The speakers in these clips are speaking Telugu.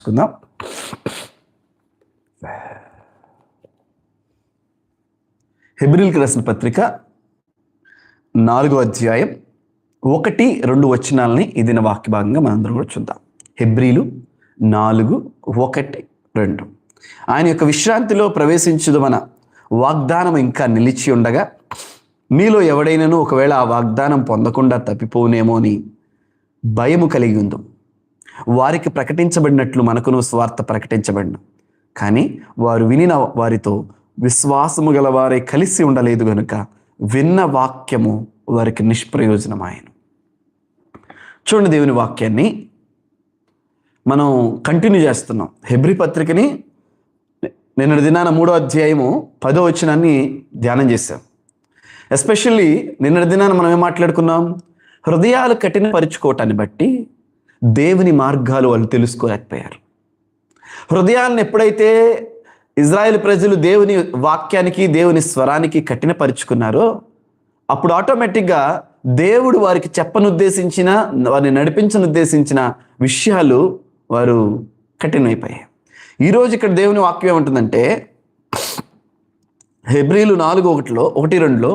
చేసుకుందాం. హెబ్రీయులకు రాసిన పత్రిక 4వ అధ్యాయం 1-2 వచనాలని ఈ దిన వాక్య భాగంగా మనందరం కూడా చూద్దాం. హెబ్రీలు 4:1-2. ఆయన యొక్క విశ్రాంతిలో ప్రవేశించుదు మన వాగ్దానం ఇంకా నిలిచి ఉండగా మీలో ఎవడైనాను ఒకవేళ ఆ వాగ్దానం పొందకుండా తప్పిపోనేమో అని భయము కలిగి ఉందో వారికి ప్రకటించబడినట్లు మనకును స్వార్థ ప్రకటించబడిన కానీ వారు వినిన వారితో విశ్వాసము గల వారే కలిసి ఉండలేదు గనుక విన్న వాక్యము వారికి నిష్ప్రయోజనమాయను. చూడండి, దేవుని వాక్యాన్ని మనం కంటిన్యూ చేస్తున్నాం. హెబ్రీ పత్రికని నిన్నటి దినాన 3వ అధ్యాయము 10వ వచనాన్ని ధ్యానం చేశాం. ఎస్పెషల్లీ నిన్నటి దినాన మనం ఏం మాట్లాడుకున్నాం? హృదయాలు కఠినపరుచుకోవటాన్ని బట్టి దేవుని మార్గాలు వాళ్ళు తెలుసుకోలేకపోయారు. హృదయాలను ఎప్పుడైతే ఇజ్రాయేల్ ప్రజలు దేవుని వాక్యానికి దేవుని స్వరానికి కఠినపరుచుకున్నారో అప్పుడు ఆటోమేటిక్గా దేవుడు వారికి చెప్పనుద్దేశించిన వారిని నడిపించనుద్దేశించిన విషయాలు వారు కఠినమైపోయాయి. ఈరోజు ఇక్కడ దేవుని వాక్యం ఏమంటుందంటే హెబ్రీలు 4:1-2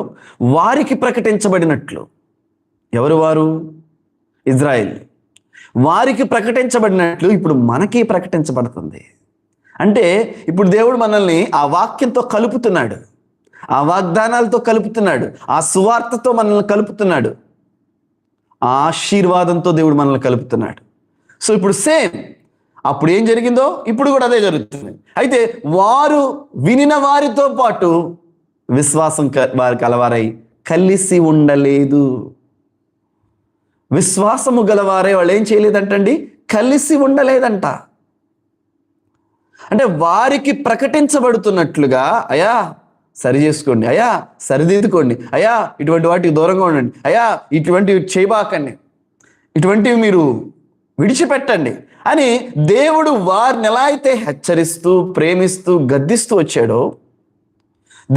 వారికి ప్రకటించబడినట్లు. ఎవరు వారు? ఇజ్రాయేల్. వారికి ప్రకటించబడినట్లు ఇప్పుడు మనకి ప్రకటించబడుతుంది. అంటే ఇప్పుడు దేవుడు మనల్ని ఆ వాక్యంతో కలుపుతున్నాడు, ఆ వాగ్దానాలతో కలుపుతున్నాడు, ఆ సువార్తతో మనల్ని కలుపుతున్నాడు, ఆ ఆశీర్వాదంతో దేవుడు మనల్ని కలుపుతున్నాడు. సో ఇప్పుడు సేమ్ అప్పుడు ఏం జరిగిందో ఇప్పుడు కూడా అదే జరుగుతుంది. అయితే వారు వినిన వారితో పాటు విశ్వాసం వారికి కలవారై కలిసి ఉండలేదు. విశ్వాసము గలవారే వాళ్ళు ఏం చేయలేదంటండి, కలిసి ఉండలేదంట. అంటే వారికి ప్రకటించబడుతున్నట్లుగా అయ్యా సరి చేసుకోండి, అయ్యా సరిదిద్దుకోండి, అయ్యా ఇటువంటి వాటికి దూరంగా ఉండండి, అయ్యా ఇటువంటివి చేయబాకండి, ఇటువంటివి మీరు విడిచిపెట్టండి అని దేవుడు వారిని ఎలా అయితే హెచ్చరిస్తూ ప్రేమిస్తూ గద్దిస్తూ వచ్చాడో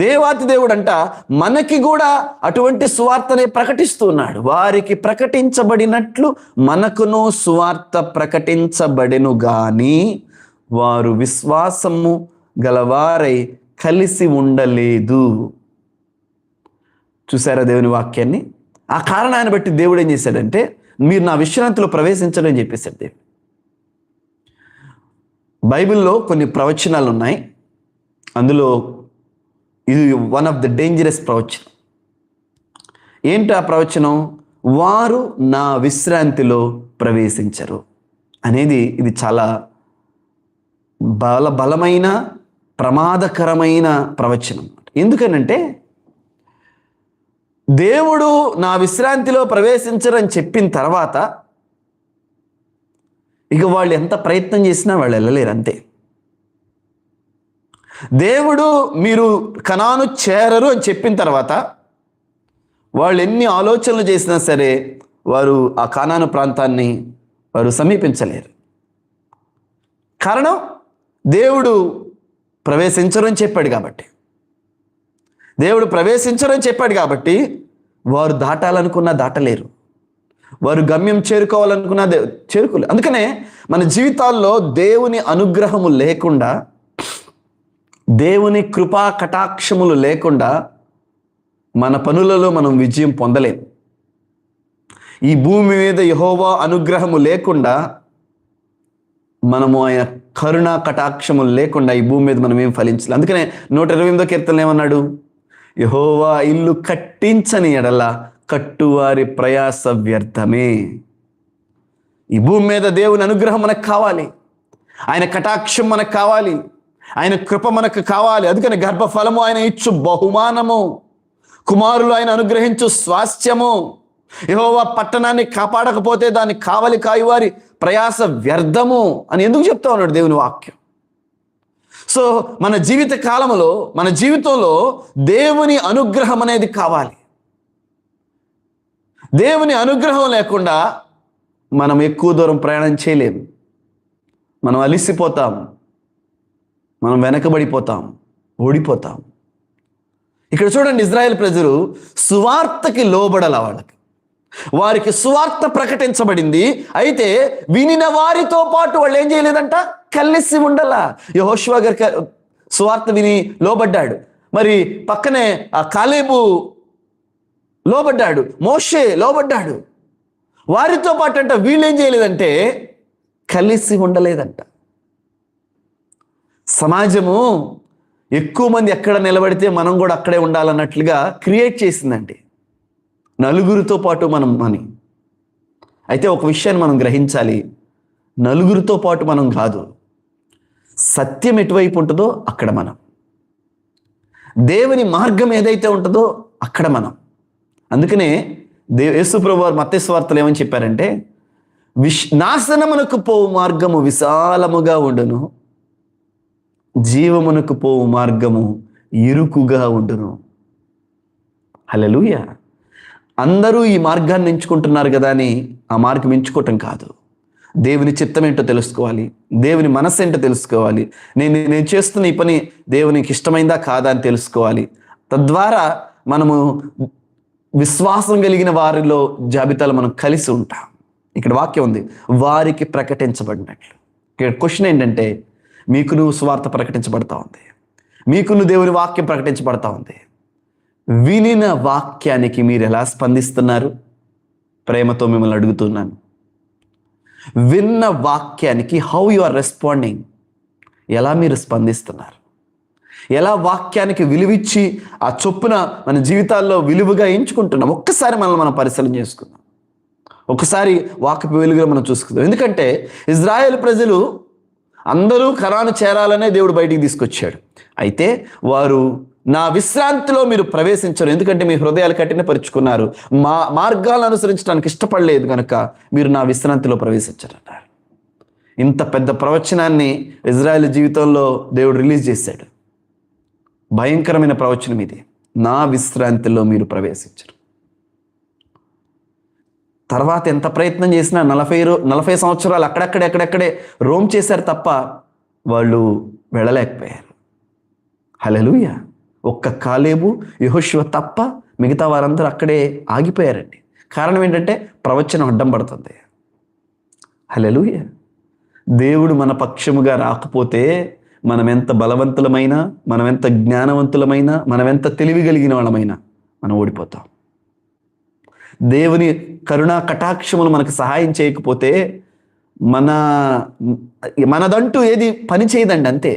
దేవాతి దేవుడు అంట మనకి కూడా అటువంటి సువార్తనే ప్రకటిస్తూ ఉన్నాడు. వారికి ప్రకటించబడినట్లు మనకును సువార్త ప్రకటించబడెను గాని వారు విశ్వాసము గలవారై కలిసి ఉండలేదు. చూసారా దేవుని వాక్యాన్ని? ఆ కారణాన్ని బట్టి దేవుడు ఏం చేశాడంటే మీరు నా విశ్రాంతిలో ప్రవేశించడం చెప్పేశాడు దేవుడు. బైబిల్లో కొన్ని ప్రవచనాలు ఉన్నాయి. అందులో ఇది వన్ ఆఫ్ ద డేంజరస్ ప్రవచనం. ఏంటి ఆ ప్రవచనం? వారు నా విశ్రాంతిలో ప్రవేశించరు అనేది. ఇది చాలా బలమైన ప్రమాదకరమైన ప్రవచనం. ఎందుకనంటే దేవుడు నా విశ్రాంతిలో ప్రవేశించరని చెప్పిన తర్వాత ఇక వాళ్ళు ఎంత ప్రయత్నం చేసినా వాళ్ళు వెళ్ళలేరు, అంతే. దేవుడు మీరు కనాను చేరరు అని చెప్పిన తర్వాత వాళ్ళు ఎన్ని ఆలోచనలు చేసినా సరే వారు ఆ కానాను ప్రాంతాన్ని వారు సమీపించలేరు. కారణం దేవుడు ప్రవేశించరని చెప్పాడు కాబట్టి. దేవుడు ప్రవేశించరని చెప్పాడు కాబట్టి వారు దాటాలనుకున్నా దాటలేరు, వారు గమ్యం చేరుకోవాలనుకున్నా చేరుకోలేరు. అందుకనే మన జీవితాల్లో దేవుని అనుగ్రహము లేకుండా, దేవుని కృపా కటాక్షములు లేకుండా మన పనులలో మనం విజయం పొందలేం. ఈ భూమి మీద యెహోవా అనుగ్రహము లేకుండా, మనము ఆయన కరుణా కటాక్షములు లేకుండా ఈ భూమి మీద మనం ఏం ఫలించాలి. అందుకనే 128వ కీర్తనలో ఏమన్నాడు? యెహోవా ఇల్లు కట్టించని ఎడల కట్టువారి ప్రయాస వ్యర్థమే. ఈ భూమి మీద దేవుని అనుగ్రహం మనకు కావాలి, ఆయన కటాక్షం మనకు కావాలి, ఆయన కృప మనకు కావాలి. అందుకని గర్భఫలము ఆయన ఇచ్చు బహుమానము, కుమారులు ఆయన అనుగ్రహించు స్వాస్థ్యము. యెహోవా పట్టణాన్ని కాపాడకపోతే దాన్ని కావలి కాయువారి ప్రయాస వ్యర్థము అని ఎందుకు చెప్తా ఉన్నాడు దేవుని వాక్యం. సో మన జీవిత కాలంలో, మన జీవితంలో దేవుని అనుగ్రహం అనేది కావాలి. దేవుని అనుగ్రహం లేకుండా మనం ఎక్కువ దూరం ప్రయాణం చేయలేము. మనం అలిసిపోతాం, మనం వెనకబడిపోతాం, ఓడిపోతాం. ఇక్కడ చూడండి, ఇజ్రాయేల్ ప్రజలు సువార్తకి లోబడాల. వారికి సువార్త ప్రకటించబడింది. అయితే వినిన వారితో పాటు వాళ్ళు ఏం చేయలేదంట, కలిసి ఉండాలా. యెహోషువ గారి సువార్త విని లోబడ్డాడు. మరి పక్కనే ఆ కాలేబు లోబడ్డాడు, మోషే లోబడ్డాడు. వారితో పాటు అంట వీళ్ళేం చేయలేదంటే కలిసి ఉండలేదంట. సమాజము ఎక్కువ మంది ఎక్కడ నిలబడితే మనం కూడా అక్కడే ఉండాలన్నట్లుగా క్రియేట్ చేసిందండి, నలుగురితో పాటు మనం అని. అయితే ఒక విషయాన్ని మనం గ్రహించాలి, నలుగురితో పాటు మనం కాదు, సత్యం ఎటువైపు ఉంటుందో అక్కడ మనం, దేవుని మార్గం ఏదైతే ఉంటుందో అక్కడ మనం. అందుకనే యేసు ప్రభువు వారు మత్తయి సువార్తలో ఏమని చెప్పారంటే, నాశనమునకు పోవు మార్గము విశాలముగా ఉండును, జీవమునకు పోవు మార్గము ఇరుకుగా ఉండును. హల్లెలూయా. అందరూ ఈ మార్గాన్ని ఎంచుకుంటున్నారు కదా అని ఆ మార్గం ఎంచుకోవటం కాదు. దేవుని చిత్తం ఏంటో తెలుసుకోవాలి, దేవుని మనస్సు ఏంటో తెలుసుకోవాలి, నేను చేస్తున్న ఈ పని దేవునికి ఇష్టమైందా కాదా అని తెలుసుకోవాలి. తద్వారా మనము విశ్వాసం కలిగిన వారిలో జాబితాలో మనం కలిసి ఉంటాం. ఇక్కడ వాక్యం ఉంది, వారికి ప్రకటించబడినట్లు. ఇక్కడ క్వశ్చన్ ఏంటంటే, మీకు నువ్వు సువార్త ప్రకటించబడతా ఉంది, మీకు నువ్వు దేవుని వాక్యం ప్రకటించబడతా ఉంది. వినిన వాక్యానికి మీరు ఎలా స్పందిస్తున్నారు? ప్రేమతో మిమ్మల్ని అడుగుతున్నాను. విన్న వాక్యానికి హౌ యు ఆర్ రెస్పాండింగ్, ఎలా మీరు స్పందిస్తున్నారు? ఎలా వాక్యానికి విలువిచ్చి ఆ చొప్పున మన జీవితాల్లో విలువగా ఎంచుకుంటున్నాం? ఒక్కసారి మనం పరిశీలన చేసుకుందాం. ఒకసారి వాక్యపు వెలుగులో మనం చూసుకుందాం. ఎందుకంటే ఇజ్రాయేల్ ప్రజలు అందరూ ఖరాను చేరాలనే దేవుడు బయటికి తీసుకొచ్చాడు. అయితే వారు నా విశ్రాంతిలో మీరు ప్రవేశించరు, ఎందుకంటే మీ హృదయాలు కఠినపరుచుకున్నారు, మా మార్గాలను అనుసరించడానికి ఇష్టపడలేదు కనుక మీరు నా విశ్రాంతిలో ప్రవేశించరన్నారు. ఇంత పెద్ద ప్రవచనాన్ని ఇజ్రాయేల్ జీవితంలో దేవుడు రిలీజ్ చేశాడు. భయంకరమైన ప్రవచనం ఇది, నా విశ్రాంతిలో మీరు ప్రవేశించరు. తర్వాత ఎంత ప్రయత్నం చేసినా 40 సంవత్సరాలు అక్కడెక్కడే రోమ్ చేశారు తప్ప వాళ్ళు వెళ్ళలేకపోయారు. హల్లెలూయా. ఒక్క కాలేబు యెహోషువ తప్ప మిగతా వారందరూ అక్కడే ఆగిపోయారండి. కారణం ఏంటంటే ప్రవచనం అడ్డం పడుతుంది. హల్లెలూయా. దేవుడు మన పక్షముగా రాకపోతే మనం ఎంత బలవంతులమైనా, మనం ఎంత జ్ఞానవంతులమైనా, మనం ఎంత తెలివి కలిగిన వాళ్ళమైనా మనం ఓడిపోతాం. దేవుని కరుణా కటాక్షములు మనకు సహాయం చేయకపోతే మనదంటూ ఏది పని చేయదండి. అంతే,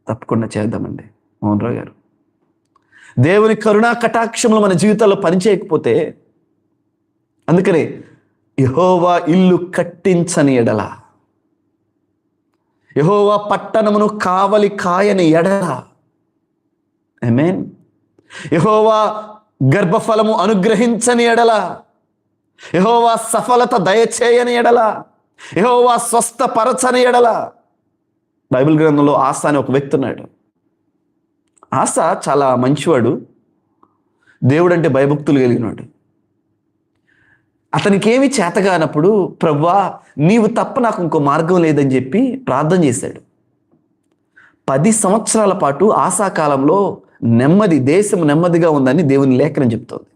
తప్పకుండా చేద్దామండి మోహన్రావు గారు. దేవుని కరుణా కటాక్షములు మన జీవితాల్లో పని చేయకపోతే, అందుకనే యెహోవా ఇల్లు కట్టించని ఎడల, యెహోవా పట్టణమును కావలి కాయని ఎడల, ఆమేన్, యెహోవా గర్భఫలము అనుగ్రహించని ఎడల, యెహోవా సఫలత దయచేయని ఎడల, యెహోవా స్వస్థపరచని ఎడల. బైబిల్ గ్రంథంలో ఆస అని ఒక వ్యక్తి ఉన్నాడు. ఆస చాలా మంచివాడు, దేవుడు అంటే భయభక్తులు కలిగినాడు. అతనికి ఏమి చేతగానప్పుడు, ప్రభువా నీవు తప్ప నాకు ఇంకో మార్గం లేదని చెప్పి ప్రార్థన చేశాడు. 10 సంవత్సరాల పాటు ఆసా కాలంలో దేశం నెమ్మదిగా ఉందని దేవుని లేఖనం చెప్తోంది.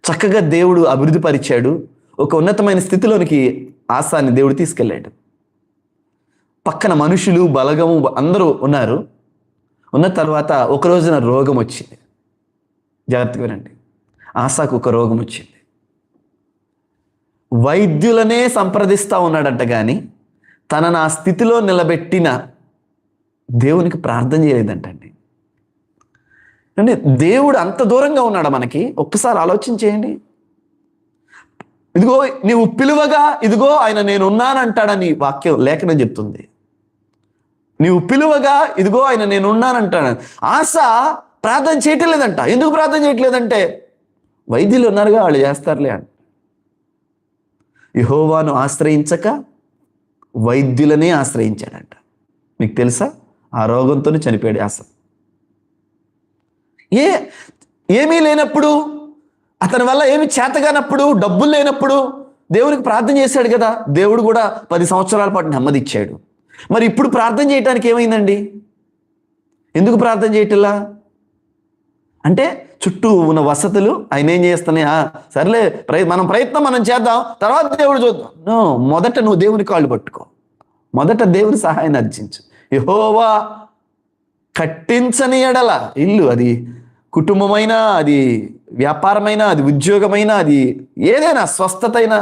చక్కగా దేవుడు అభివృద్ధి పరిచాడు. ఒక ఉన్నతమైన స్థితిలోనికి ఆసాని దేవుడు తీసుకెళ్ళాడు. పక్కన మనుషులు బలగము అందరూ ఉన్నారు. ఉన్న తర్వాత ఒక రోజున రోగం వచ్చింది. జాగ్రత్తగా వినండి, ఆసాకు ఒక రోగం వచ్చింది. వైద్యులనే సంప్రదిస్తూ ఉన్నాడంట, కానీ తనను ఆ స్థితిలో నిలబెట్టిన దేవునికి ప్రార్థన చేయలేదంటండి. అంటే దేవుడు అంత దూరంగా ఉన్నాడు మనకి. ఒక్కసారి ఆలోచించేయండి. ఇదిగో నీవు పిలువగా ఇదిగో ఆయన నేను ఉన్నానంటాడని వాక్యం లేఖనం చెప్తుంది. నీవు పిలువగా ఇదిగో ఆయన నేను ఉన్నానంటాడు. ఆశ ప్రార్థన చేయటం లేదంట. ఎందుకు ప్రార్థన చేయట్లేదంటే వైద్యులు ఉన్నారుగా, వాళ్ళు చేస్తారులే అంట. యెహోవాను ఆశ్రయించక వైద్యులనే ఆశ్రయించాడంట. మీకు తెలుసా, ఆ రోగంతోనే చనిపోయాడు ఆశ. ఏమీ లేనప్పుడు, అతని వల్ల ఏమి చేతగానప్పుడు, డబ్బులు లేనప్పుడు దేవునికి ప్రార్థన చేశాడు కదా, దేవుడు కూడా 10 సంవత్సరాల పాటు నెమ్మది ఇచ్చాడు. మరి ఇప్పుడు ప్రార్థన చేయటానికి ఏమైందండి? ఎందుకు ప్రార్థన చేయటంలా అంటే చుట్టూ ఉన్న వసతులు ఆయన ఏం చేస్తున్నాయి, సర్లే మనం ప్రయత్నం మనం చేద్దాం, తర్వాత దేవుడు చూద్దాం. నో, మొదట నువ్వు దేవుని కాళ్ళు పట్టుకో, మొదట దేవుని సహాయాన్ని అర్జించు. యెహోవా కట్టించని ఎడల ఇల్లు, అది కుటుంబమైనా, అది వ్యాపారమైనా, అది ఉద్యోగమైనా, అది ఏదైనా స్వస్థత అయినా,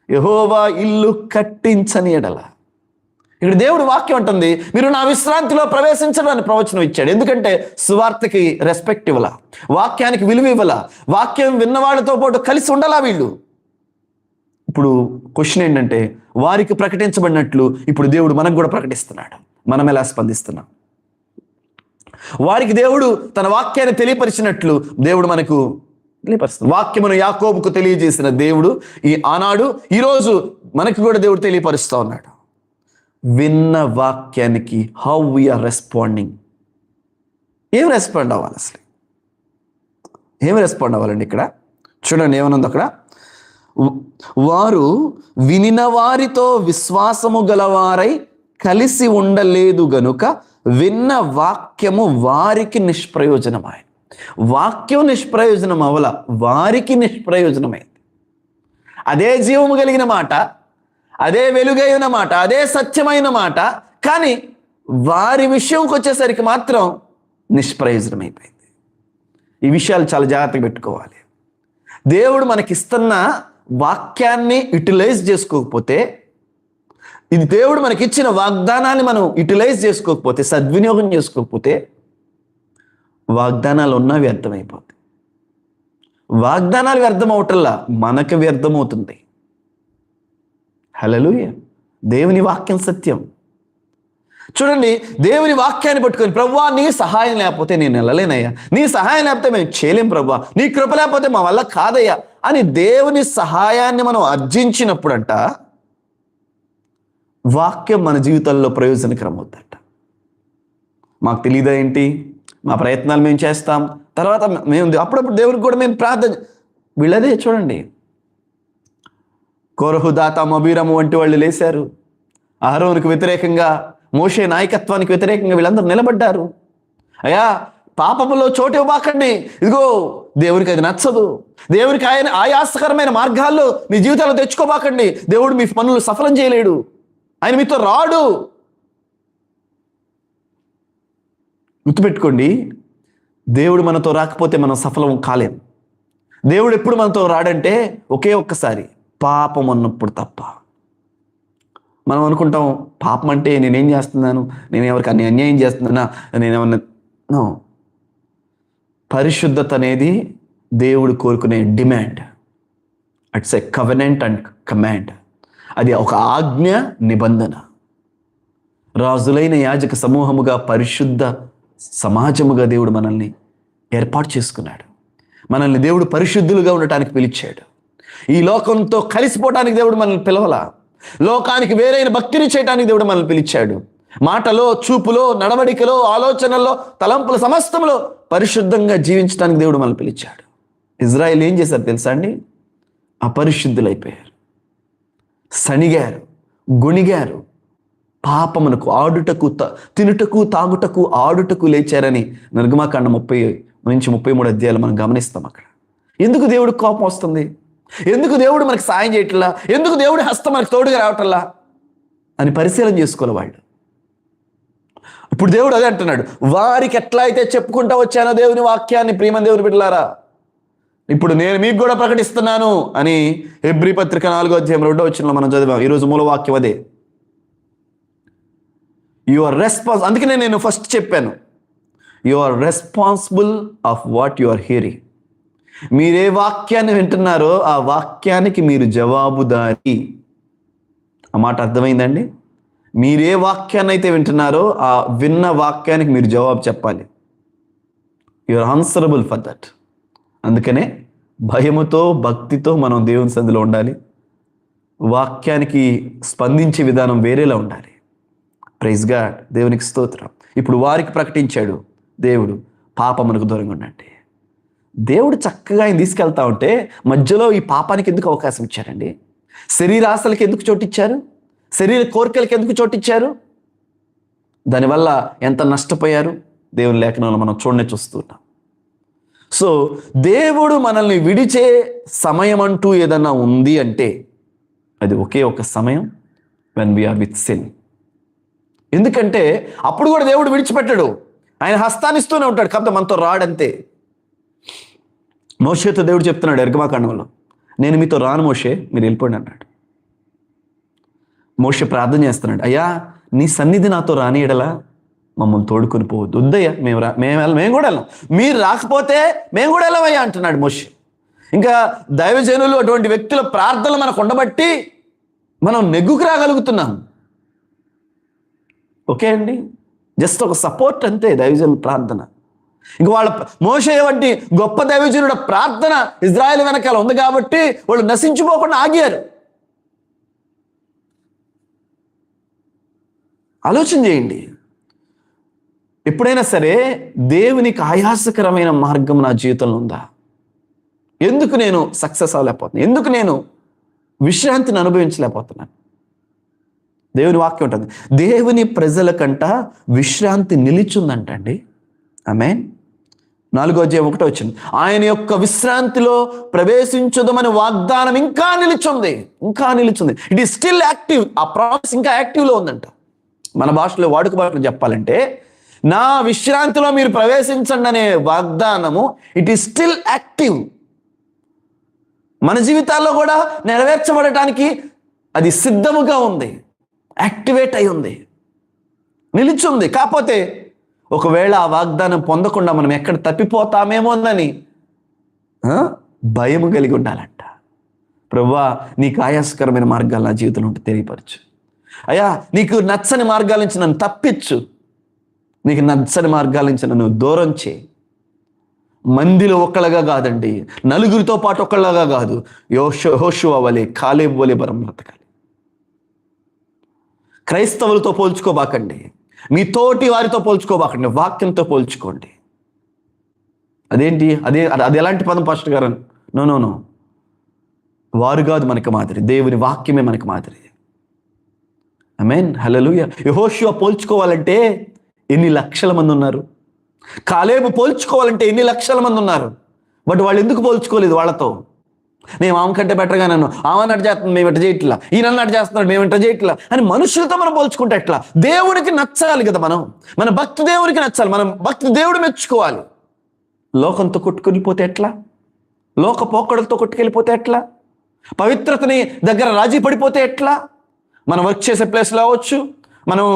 యెహోవా ఇల్లు కట్టించని ఎడల. ఇక్కడ దేవుడు వాక్యం ఉంటుంది, మీరు నా విశ్రాంతిలో ప్రవేశించడానికి ప్రవచనం ఇచ్చాడు. ఎందుకంటే సువార్తకి రెస్పెక్ట్ ఇవ్వాల, వాక్యానికి విలువ ఇవ్వాల, వాక్యం విన్నవాళ్ళతో పాటు కలిసి ఉండాలా వీళ్ళు. ఇప్పుడు క్వశ్చన్ ఏంటంటే, వారికి ప్రకటించబడినట్లు ఇప్పుడు దేవుడు మనకు కూడా ప్రకటిస్తున్నాడు. మనం ఎలా స్పందిస్తున్నాం? వారికి దేవుడు తన వాక్యాన్ని తెలియపరిచినట్లు దేవుడు మనకు తెలియపరుస్తున్నాడు. వాక్యమును యాకోబుకు తెలియజేసిన దేవుడు ఆనాడు ఈరోజు మనకు కూడా దేవుడు తెలియపరుస్తూ ఉన్నాడు. విన్న వాక్యానికి హౌ వీఆర్ రెస్పాండింగ్, ఏం రెస్పాండ్ అవ్వాలి అసలు? ఏం రెస్పాండ్ అవ్వాలండి? ఇక్కడ చూడండి ఏమనుంది అక్కడ, వారు వినిన వారితో విశ్వాసము గలవారై కలిసి ఉండలేదు గనుక విన్న వాక్యము వారికి నిష్ప్రయోజనమైంది. వాక్యం నిష్ప్రయోజనం అవల, వారికి నిష్ప్రయోజనమైంది. అదే జీవము కలిగిన మాట, అదే వెలుగైన మాట, అదే సత్యమైన మాట, కానీ వారి విషయంకి వచ్చేసరికి మాత్రం నిష్ప్రయోజనమైపోయింది. ఈ విషయాలు చాలా జాగ్రత్తగా పెట్టుకోవాలి. దేవుడు మనకిస్తున్న వాక్యాన్ని యూటిలైజ్ చేసుకోకపోతే, ఇది దేవుడు మనకిచ్చిన వాగ్దానాన్ని మనం యూటిలైజ్ చేసుకోకపోతే, సద్వినియోగం చేసుకోకపోతే, వాగ్దానాలు ఉన్నా వ్యర్థమైపోతాయి. వాగ్దానాలు వ్యర్థం అవటల్లా మనకు వ్యర్థమవుతుంది. హల్లెలూయా. దేవుని వాక్యం సత్యం. చూడండి, దేవుని వాక్యాన్ని పట్టుకొని, ప్రభువా నీ సహాయం లేకపోతే నేను వెళ్ళలేనయ్యా, నీ సహాయం లేకపోతే మేము చేయలేం ప్రభువా, నీ కృప లేకపోతే మా వల్ల కాదయ్యా అని దేవుని సహాయాన్ని మనం అర్జించినప్పుడంట వాక్యం మన జీవితంలో ప్రయోజనకరం అవుతుందంట. మాకు తెలియదా ఏంటి, మా ప్రయత్నాలు మేము చేస్తాం, తర్వాత మేము అప్పుడప్పుడు దేవునికి కూడా మేము ప్రార్థన. వీళ్ళదే చూడండి, కోరహు, దాతాము, అబీరాము వంటి వాళ్ళు లేశారు. అహరోనుకు వ్యతిరేకంగా, మోషే నాయకత్వానికి వ్యతిరేకంగా వీళ్ళందరూ నిలబడ్డారు. అయ్యా పాపములో చోటు ఇవ్వబాకండి, ఇదిగో దేవునికి అది నచ్చదు, దేవునికి ఆయన ఆయాసకరమైన మార్గాల్లో మీ జీవితాల్లో తెచ్చుకోబాకండి, దేవుడు మీ పనులు సఫలం చేయలేడు, ఆయన మీతో రాడు. గుర్తుపెట్టుకోండి, దేవుడు మనతో రాకపోతే మనం సఫలం కాలేం. దేవుడు ఎప్పుడు మనతో రాడంటే ఒకే ఒక్కసారి పాపం అన్నప్పుడు తప్ప. మనం అనుకుంటాం పాపం అంటే నేనేం చేస్తున్నాను, నేను ఎవరికి అన్యాయం చేస్తున్నానా, నేనేమన్నా. నో, పరిశుద్ధత అనేది దేవుడు కోరుకునే demand. It's a covenant and command. అది ఒక ఆజ్ఞ, నిబంధన. రాజులైన యాజక సమూహముగా, పరిశుద్ధ సమాజముగా దేవుడు మనల్ని ఏర్పాటు చేసుకున్నాడు. మనల్ని దేవుడు పరిశుద్ధులుగా ఉండటానికి పిలిచాడు. ఈ లోకంతో కలిసిపోవటానికి దేవుడు మనల్ని పిలవలా, లోకానికి వేరైన భక్తిని చేయడానికి దేవుడు మనల్ని పిలిచాడు. మాటలో, చూపులో, నడవడికలో, ఆలోచనల్లో, తలంపుల సమస్తంలో పరిశుద్ధంగా జీవించడానికి దేవుడు మనల్ని పిలిచాడు. ఇజ్రాయేల్ ఏం చేశారు తెలుసా అండి? అపరిశుద్ధులైపోయారు, సణిగారు, గొణిగారు, పాపమునకు, ఆడుటకు, తినుటకు, తాగుటకు, ఆడుటకు లేచారని నిర్గమాకాండ 30-33 అధ్యాయాలు మనం గమనిస్తాం. అక్కడ ఎందుకు దేవుడికి కోపం వస్తుంది, ఎందుకు దేవుడు మనకు సాయం చేయట్లా, ఎందుకు దేవుడి హస్తం మనకు తోడుగా రావటల్లా అని పరిశీలన చేసుకోవాలి వాళ్ళు. ఇప్పుడు దేవుడు అదే అంటున్నాడు, వారికి ఎట్లా అయితే చెప్పుకుంటా వచ్చానో దేవుని వాక్యాన్ని, ప్రియమైన దేవుని బిడ్డలారా, ఇప్పుడు నేను మీకు కూడా ప్రకటిస్తున్నాను అని హెబ్రీ పత్రిక 4వ అధ్యాయం 2వ వచనంలో మనం చదివాం. ఈరోజు మూలవాక్యం అదే. You are response. అందుకనే నేను ఫస్ట్ చెప్పాను, you are responsible of what you are hearing. మీరే వాక్యాన్ని వింటున్నారో ఆ వాక్యానికి మీరు జవాబుదారి. ఆ మాట అర్థమైందండి? మీరే వాక్యాన్ని అయితే వింటున్నారో ఆ విన్న వాక్యానికి మీరు జవాబు చెప్పాలి. You are answerable for that. అందుకనే భయముతో, భక్తితో మనం దేవుని సన్నిధిలో ఉండాలి. వాక్యానికి స్పందించే విధానం వేరేలా ఉండాలి. ప్రైజ్ గాడ్, దేవునికి స్తోత్రం. ఇప్పుడు వారికి ప్రకటించాడు దేవుడు, పాపమునకు దూరంగా ఉండండి. దేవుడు చక్కగా ఆయన తీసుకెళ్తా ఉంటే మధ్యలో ఈ పాపానికి ఎందుకు అవకాశం ఇచ్చారండి? శరీరాశలకి ఎందుకు చోటిచ్చారు? శరీర కోరికలకి ఎందుకు చోటిచ్చారు? దానివల్ల ఎంత నష్టపోయారు దేవుని లేఖనంలో మనం చూస్తున్నాం. సో దేవుడు మనల్ని విడిచే సమయం అంటూ ఏదన్నా ఉంది అంటే అది ఒకే ఒక సమయం, వెన్ వీఆర్ విత్ సిన్. ఎందుకంటే అప్పుడు కూడా దేవుడు విడిచిపెట్టాడు, ఆయన హస్తాన్నిస్తూనే ఉంటాడు, కాకపోతే మనతో రాడంతే. మోషేతో దేవుడు చెప్తున్నాడు నిర్గమాకాండంలో, నేను మీతో రాను మోషే, మీరు వెళ్ళిపోండి అన్నాడు. మోషే ప్రార్థన చేస్తున్నాడు, అయ్యా నీ సన్నిధి నాతో రాని ఎడలా మమ్మల్ని తోడుకొని పోవద్దు, వద్దయ్యా మేము కూడా వెళ్ళాం, మీరు రాకపోతే మేము కూడా వెళ్ళమయ్యా అంటున్నాడు మోషే. ఇంకా దైవజనులు అటువంటి వ్యక్తుల ప్రార్థనలు మనకు ఉండబట్టి మనం నెగ్గుకు రాగలుగుతున్నాం. ఓకే అండి, జస్ట్ ఒక సపోర్ట్ అంతే దైవజనుల ప్రార్థన. ఇంక వాళ్ళ మోషే వంటి గొప్ప దైవజనుడ ప్రార్థన ఇజ్రాయెల్ వెనకాల ఉంది కాబట్టి వాళ్ళు నశించిపోకుండా ఆగారు. ఆలోచన చేయండి, ఎప్పుడైనా సరే దేవునికి ఆయాసకరమైన మార్గం నా జీవితంలో ఉందా? ఎందుకు నేను సక్సెస్ అవ్వలేకపోతున్నాను? ఎందుకు నేను విశ్రాంతిని అనుభవించలేకపోతున్నాను? దేవుని వాక్యం ఉంటుంది, దేవుని ప్రజల కంట విశ్రాంతి నిలిచుందంటండి. ఆమేన్. 4వ అధ్యాయం 1వ వచనం, ఆయన యొక్క విశ్రాంతిలో ప్రవేశించుదమని వాగ్దానం ఇంకా నిలిచుంది. It is still active. ఆ ప్రాసెస్ ఇంకా యాక్టివ్లో ఉందంట. మన భాషలో వాడుక భాషలో చెప్పాలంటే, నా విశ్రాంతిలో మీరు ప్రవేశించండి అనే వాగ్దానము ఇట్ ఈస్ స్టిల్ యాక్టివ్. మన జీవితాల్లో కూడా నెరవేర్చబడటానికి అది సిద్ధముగా ఉంది, యాక్టివేట్ అయి ఉంది, నిలిచుంది. కాకపోతే ఒకవేళ ఆ వాగ్దానం పొందకుండా మనం ఎక్కడ తప్పిపోతామేమోనని భయం కలిగి ఉండాలంట. ప్రభువా, నీకు ఆయాసకరమైన మార్గాలు నా జీవితంలో ఉంటే తెలియపరచు. అయ్యా, నీకు నచ్చని మార్గాల నుంచి నన్ను తప్పించు, నీకు నచ్చని మార్గాల నుంచి నన్ను దూరం చేయి. మందిలో ఒక్కళ్ళగా కాదండి, నలుగురితో పాటు ఒక్కళ్ళగా కాదు, యెహోషువ వలె, కాలేబు వలె మనం బ్రతకాలి. క్రైస్తవులతో పోల్చుకోబాకండి, మీ తోటి వారితో పోల్చుకోబాకండి, వాక్యంతో పోల్చుకోండి. అదేంటి అది ఎలాంటి పదం పాస్టర్ గారు? నో, వారు కాదు మనకి మాదిరి, దేవుని వాక్యమే మనకి మాదిరి. ఆమేన్, హల్లెలూయా. యెహోషువ పోల్చుకోవాలంటే ఎన్ని లక్షల మంది ఉన్నారు, కాలేబు పోల్చుకోవాలంటే ఎన్ని లక్షల మంది ఉన్నారు. బట్ వాళ్ళు ఎందుకు పోల్చుకోలేదు వాళ్ళతో? నేను ఆమె కంటే బెటర్గా నన్ను ఆమె చేస్తున్నాను, మేము ఇట్లా చేయట్లా, ఈయన అన్నట్టు చేస్తున్నాడు, మేము ఇట్లా చేయట్లా అని మనుషులతో మనం పోల్చుకుంటే ఎట్లా? దేవుడికి నచ్చాలి కదా, మన భక్తి దేవుడికి నచ్చాలి, మనం భక్తి దేవుడు మెచ్చుకోవాలి. లోకంతో కొట్టుకెళ్ళిపోతే ఎట్లా? లోక పోకడలతో కొట్టుకెళ్ళిపోతే ఎట్లా? పవిత్రతని దగ్గర రాజీ పడిపోతే ఎట్లా? మనం వర్క్ చేసే ప్లేస్లో అవ్వచ్చు, మనం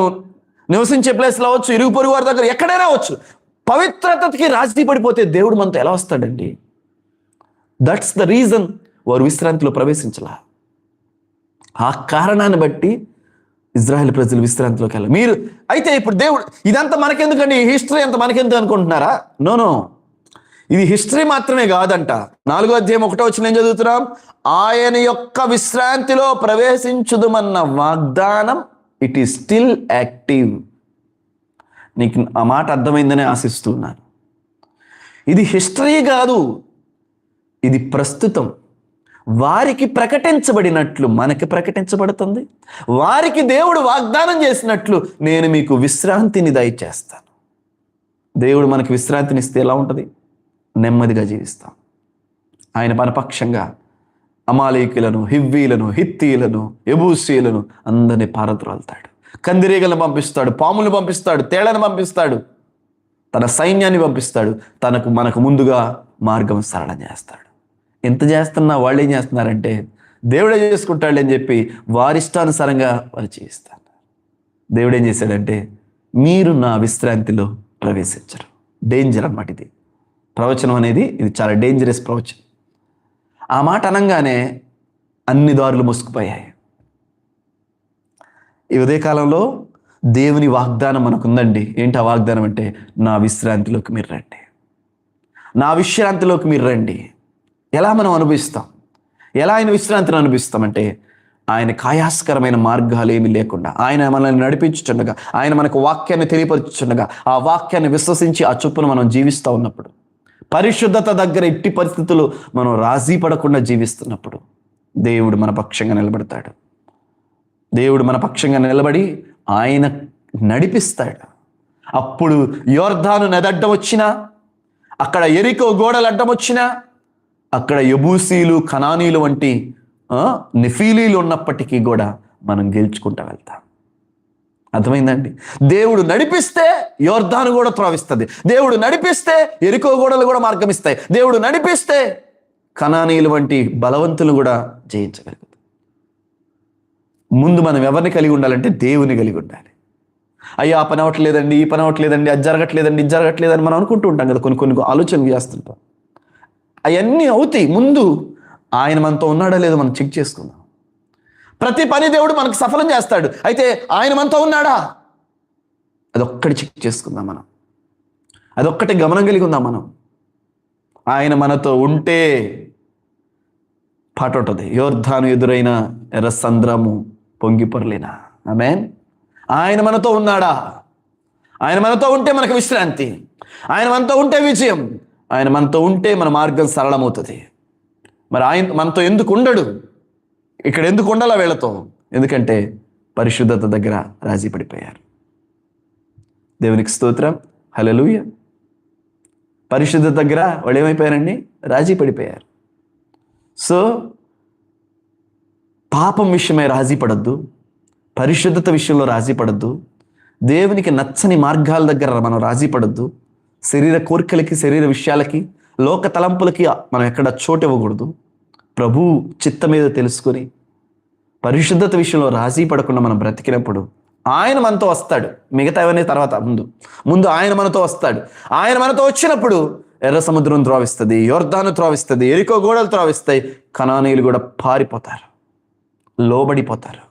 నివసించే ప్లేస్లో అవ్వచ్చు, ఇరుగు పొరుగు వారి దగ్గర ఎక్కడైనా అవ్వచ్చు, పవిత్రతకి రాజీ పడిపోతే దేవుడు మనతో ఎలా వస్తాడండి? దట్స్ ద రీజన్ వారు విశ్రాంతిలో ప్రవేశించలా. ఆ కారణాన్ని బట్టి ఇజ్రాయెల్ ప్రజలు విశ్రాంతిలోకి వెళ్ళాలి. మీరు అయితే ఇప్పుడు దేవుడు ఇదంతా మనకెందుకండి, హిస్టరీ అంతా మనకెందుకు అనుకుంటున్నారా? నో, ఇది హిస్టరీ మాత్రమే కాదంట. 4వ అధ్యాయం 1వ వచనం ఏం చదువుతున్నాం? ఆయన యొక్క విశ్రాంతిలో ప్రవేశించుదుమన్న వాగ్దానం ఇట్ ఈస్ స్టిల్ యాక్టివ్. నీకు ఆ మాట అర్థమైందని ఆశిస్తున్నాను. ఇది హిస్టరీ కాదు, ఇది ప్రస్తుతం. వారికి ప్రకటించబడినట్లు మనకి ప్రకటించబడుతుంది. వారికి దేవుడు వాగ్దానం చేసినట్లు నేను మీకు విశ్రాంతిని దయచేస్తాను. దేవుడు మనకి విశ్రాంతిని ఇస్తే ఎలా ఉంటుంది? నెమ్మదిగా జీవిస్తాం. ఆయన మనపక్షంగా అమాలేకులను, హివ్వీలను, హిత్తీలను, యెబూసీలను అందరినీ పారద్రోలుతాడు. కందిరీగలను పంపిస్తాడు, పాములను పంపిస్తాడు, తేళ్లను పంపిస్తాడు, తన సైన్యాన్ని పంపిస్తాడు, మనకు ముందుగా మార్గం సరళం చేస్తాడు. ఎంత చేస్తున్నా వాళ్ళు ఏం చేస్తున్నారంటే దేవుడే చేసుకుంటాడు అని చెప్పి వారిష్టానుసారంగా వారు చేయిస్తారు. దేవుడు ఏం చేశాడంటే, మీరు నా విశ్రాంతిలో ప్రవేశించరు. డేంజర్ అన్నమాట ఇది. ప్రవచనం అనేది ఇది చాలా డేంజరస్ ప్రవచనం. ఆ మాట అనగానే అన్ని దారులు మూసుకుపోయాయి. ఈ ఉదయకాలంలో దేవుని వాగ్దానం మనకుందండి. ఏంటి ఆ వాగ్దానం అంటే, నా విశ్రాంతిలోకి మీరు రండి, నా విశ్రాంతిలోకి మీరు రండి. ఎలా మనం అనుభవిస్తాం? ఎలా ఆయన విశ్రాంతిని అనుభవిస్తామంటే, ఆయన ఆయాసకరమైన మార్గాలు ఏమీ లేకుండా ఆయన మనల్ని నడిపించుచుండగా, ఆయన మనకు వాక్యాన్ని తెలియపరచుచుండగా, ఆ వాక్యాన్ని విశ్వసించి ఆ చొప్పున మనం జీవిస్తూ ఉన్నప్పుడు, పరిశుద్ధత దగ్గర ఎట్టి పరిస్థితులు మనం రాజీ పడకుండా జీవిస్తున్నప్పుడు దేవుడు మన పక్షంగా నిలబడతాడు. దేవుడు మన పక్షంగా నిలబడి ఆయన నడిపిస్తాడు. అప్పుడు యోర్దాను నది అడ్డం వచ్చినా, అక్కడ ఎరికో గోడలు అడ్డం వచ్చినా, అక్కడ యబూసీలు, కనానీలు వంటి నెఫీలీలు ఉన్నప్పటికీ కూడా మనం గెలుచుకుంటూ వెళ్తాం. అర్థమైందండి? దేవుడు నడిపిస్తే యోర్దాను కూడా త్రోవిస్తుంది. దేవుడు నడిపిస్తే ఎరికో గోడలు కూడా మార్గం ఇస్తాయి. దేవుడు నడిపిస్తే కనానీయులు వంటి బలవంతులు కూడా జయించగలుగుతాం. ముందు మనం ఎవరిని కలిగి ఉండాలంటే దేవుని కలిగి ఉండాలి. అయ్యా ఆ పని అవ్వట్లేదండి, ఈ పని అవ్వట్లేదండి, అది జరగట్లేదండి, ఇది జరగట్లేదని మనం అనుకుంటూ ఉంటాం కదా, కొన్ని ఆలోచనలు చేస్తుంటాం. అవన్నీ అవుతాయి. ముందు ఆయన మనతో ఉన్నాడా లేదో మనం చెక్ చేసుకుందాం. ప్రతి పని దేవుడు మనకు సఫలం చేస్తాడు, అయితే ఆయన మనతో ఉన్నాడా అదొక్కటి చెక్ చేసుకుందాం. మనం అదొక్కటి గమనం కలిగి ఉందాం. మనం ఆయన మనతో ఉంటే పాట ఉంటుంది, యోర్ధాను ఎదురైన ఎర్ర సంద్రము పొంగి పొరలేనా. ఆమేన్. ఆయన మనతో ఉన్నాడా? ఆయన మనతో ఉంటే మనకు విశ్రాంతి, ఆయన మనతో ఉంటే విజయం, ఆయన మనతో ఉంటే మన మార్గం సరళమవుతుంది. మరి ఆయన మనతో ఎందుకు ఉండడు? ఇక్కడ ఎందుకు ఉండాలా వీళ్ళతో? ఎందుకంటే పరిశుద్ధత దగ్గర రాజీ పడిపోయారు. దేవునికి స్తోత్రం, హల్లెలూయా. పరిశుద్ధత దగ్గర వాళ్ళు ఏమైపోయారండి? రాజీ పడిపోయారు. సో పాపం విషయమై రాజీ పడద్దు, పరిశుద్ధత విషయంలో రాజీ పడద్దు, దేవునికి నచ్చని మార్గాల దగ్గర మనం రాజీ పడద్దు, శరీర కోరికలకి, శరీర విషయాలకి, లోక తలంపులకి మనం ఎక్కడ చోటు ఇవ్వకూడదు. ప్రభు చిత్తం మీద తెలుసుకొని పరిశుద్ధత విషయంలో రాజీ పడకుండా మనం బ్రతికినప్పుడు ఆయన మనతో వస్తాడు. మిగతా అవన్నీ తర్వాత, ముందు ఆయన మనతో వస్తాడు. ఆయన మనతో వచ్చినప్పుడు ఎర్ర సముద్రం త్రోవిస్తుంది, యోర్దాను త్రోవిస్తుంది, ఎరికో గోడలు త్రోవిస్తాయి, కనానీయులు కూడా పారిపోతారు, లోబడిపోతారు.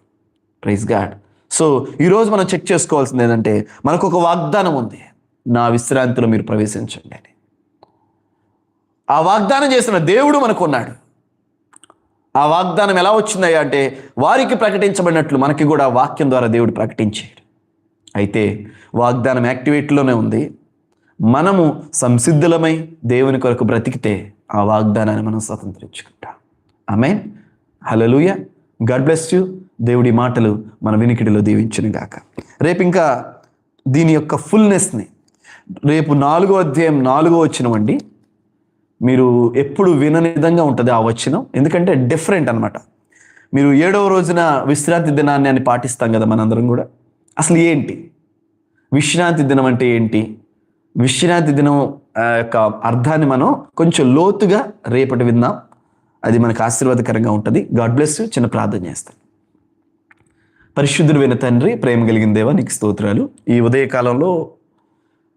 Praise God. సో ఈరోజు మనం చెక్ చేసుకోవాల్సింది ఏంటంటే, మనకు ఒక వాగ్దానం ఉంది, నా విశ్రాంతిలో మీరు ప్రవేశించండి అని. ఆ వాగ్దానం చేసిన దేవుడు మనకు ఉన్నాడు. ఆ వాగ్దానం ఎలా వచ్చిందయ్యా అంటే, వారికి ప్రకటించబడినట్లు మనకి కూడా వాక్యం ద్వారా దేవుడు ప్రకటించాడు. అయితే వాగ్దానం యాక్టివేట్లోనే ఉంది. మనము సంసిద్ధులమై దేవుని కొరకు బ్రతికితే ఆ వాగ్దానాన్ని మనం స్వతంత్రించుకుంటాం. Amen, hallelujah. God bless you. దేవుడి మాటలు మన వినికిడిలో దీవించును గాక. రేపు ఇంకా దీని యొక్క ఫుల్నెస్ని, రేపు 4వ అధ్యాయం 4వ వచనం అండి, మీరు ఎప్పుడు వినని విధంగా ఉంటుంది ఆ వచనం. ఎందుకంటే డిఫరెంట్ అనమాట. మీరు 7వ రోజున విశ్రాంతి దినాన్ని అని పాటిస్తాం కదా మనందరం కూడా. అసలు ఏంటి విశ్రాంతి దినం అంటే ఏంటి? విశ్రాంతి దినం యొక్క అర్థాన్ని మనం కొంచెం లోతుగా రేపటి విందాం. అది మనకు ఆశీర్వాదకరంగా ఉంటుంది. God bless you. చిన్న ప్రార్థన చేస్తాం. పరిశుద్ధుడు విన తండ్రి, ప్రేమ కలిగిన దేవా, నీకు స్తోత్రాలు. ఈ ఉదయకాలంలో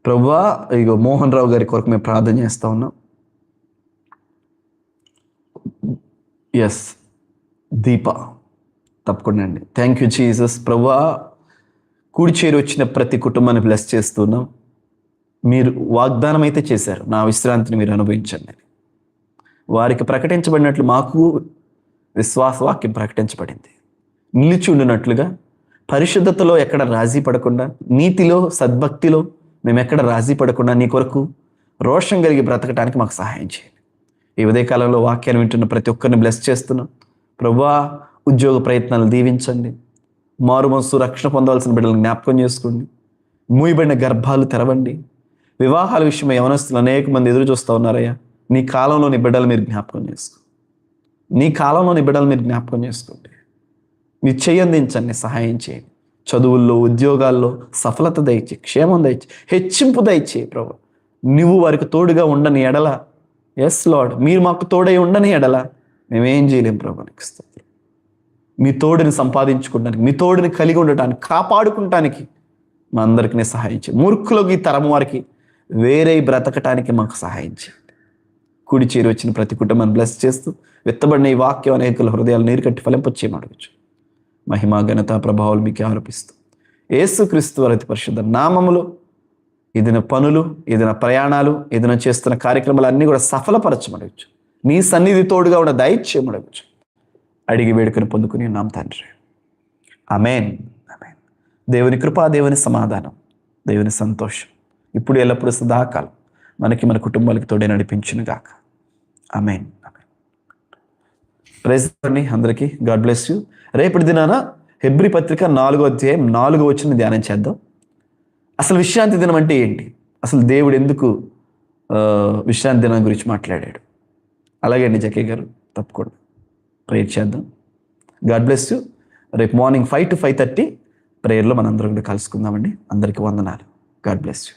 ప్రభువా, ఇగో మోహన్ రావు గారి కొరకు మేము ప్రార్థన చేస్తూ ఉన్నాం. ఎస్, దీప తప్పకుండా అండి. Thank you Jesus. ప్రభువా, కూడి చేరి వచ్చిన ప్రతి కుటుంబాన్ని బ్లెస్ చేస్తున్నాం. మీరు వాగ్దానం అయితే చేశారు, నా విశ్రాంతిని మీరు అనుభవించండి అని. వారికి ప్రకటించబడినట్లు మాకు విశ్వాసవాక్యం ప్రకటించబడింది. నిలిచి ఉండినట్లుగా పరిశుద్ధతలో ఎక్కడ రాజీ పడకుండా, నీతిలో, సద్భక్తిలో మేము ఎక్కడ రాజీ పడకుండా నీ కొరకు రోషం కలిగి బ్రతకడానికి మాకు సహాయం చేయండి. ఈ ఉదయకాలంలో వాక్యాన్ని వింటున్న ప్రతి ఒక్కరిని బ్లెస్ చేస్తున్నాం. ప్రభువా, ఉద్యోగ ప్రయత్నాలు దీవించండి. మారు మనసు రక్షణ పొందవలసిన బిడ్డలను జ్ఞాపకం చేసుకోండి. మూయబడిన గర్భాలు తెరవండి. వివాహాల విషయమై యవనస్తులు అనేక మంది ఎదురు చూస్తూ ఉన్నారయ్యా. నీ కాలంలో నీ బిడ్డలు మీరు జ్ఞాపకం చేసుకో. నీ కాలంలో నీ బిడ్డలు మీరు జ్ఞాపకం చేసుకోండి. మీ చెయ్యి అందించండి, సహాయం చేయండి. చదువుల్లో, ఉద్యోగాల్లో సఫలత దయచే, క్షేమం దయచే, హెచ్చింపు దయచే. ప్రభు, నువ్వు వారికి తోడుగా ఉండని ఎడల, ఎస్ లార్డ్, మీరు మాకు తోడై ఉండని ఎడల మేమేం చేయలేం. ప్రభు, నీకు స్తోత్రం. మీ తోడుని సంపాదించుకోవడానికి, మీ తోడుని కలిగి ఉండటానికి, కాపాడుకుంటానికి మా అందరికీ సహాయం చేయండి. మూర్ఖులకు, ఈ తరం వారికి వేరే బ్రతకటానికి మాకు సహాయం చేయండి. కూడి చేరి వచ్చిన ప్రతి కుటుంబాన్ని బ్లెస్ చేస్తూ, విత్తబడిన ఈ వాక్యం అనేకుల హృదయాలు నీరు కట్టి ఫలింపచేయమడవచ్చు. మహిమా, ఘనత, ప్రభావాలు మీకు ఆరోపిస్తూ యేసుక్రీస్తు వారి అతి పరిశుద్ధ నామములో ఏదైనా పనులు, ఏదైనా ప్రయాణాలు, ఏదైనా చేస్తున్న కార్యక్రమాలు అన్నీ కూడా సఫలపరచమడవచ్చు. నీ సన్నిధి తోడుగా ఉన్న దయచేయమడవచ్చు. అడిగి వేడుకను పొందుకుని ఉన్నాం తండ్రి. ఆమేన్, ఆమేన్. దేవుని కృప, దేవుని సమాధానం, దేవుని సంతోషం ఇప్పుడు ఎల్లప్పుడూ సదాకాలం మనకి, మన కుటుంబాలకు తోడే నడిపించును గాక. ఆమేన్, ఆమేన్. ప్రైజ్ అండి అందరికీ. God bless you. రేపటి దినాన హెబ్రీ పత్రిక 4వ అధ్యాయం 4వ వచనం ధ్యానం చేద్దాం. అసలు విశ్రాంతి దినం అంటే ఏంటి? అసలు దేవుడు ఎందుకు విశ్రాంతి దినం గురించి మాట్లాడాడు. అలాగే అండి జకే గారు, తప్పకుండా ప్రేయర్ చేద్దాం. God bless you. రేపు మార్నింగ్ 5 to 5:30 ప్రేయర్లో మనందరం కూడా కలుసుకుందామండి. అందరికీ వందనాలు. God bless you.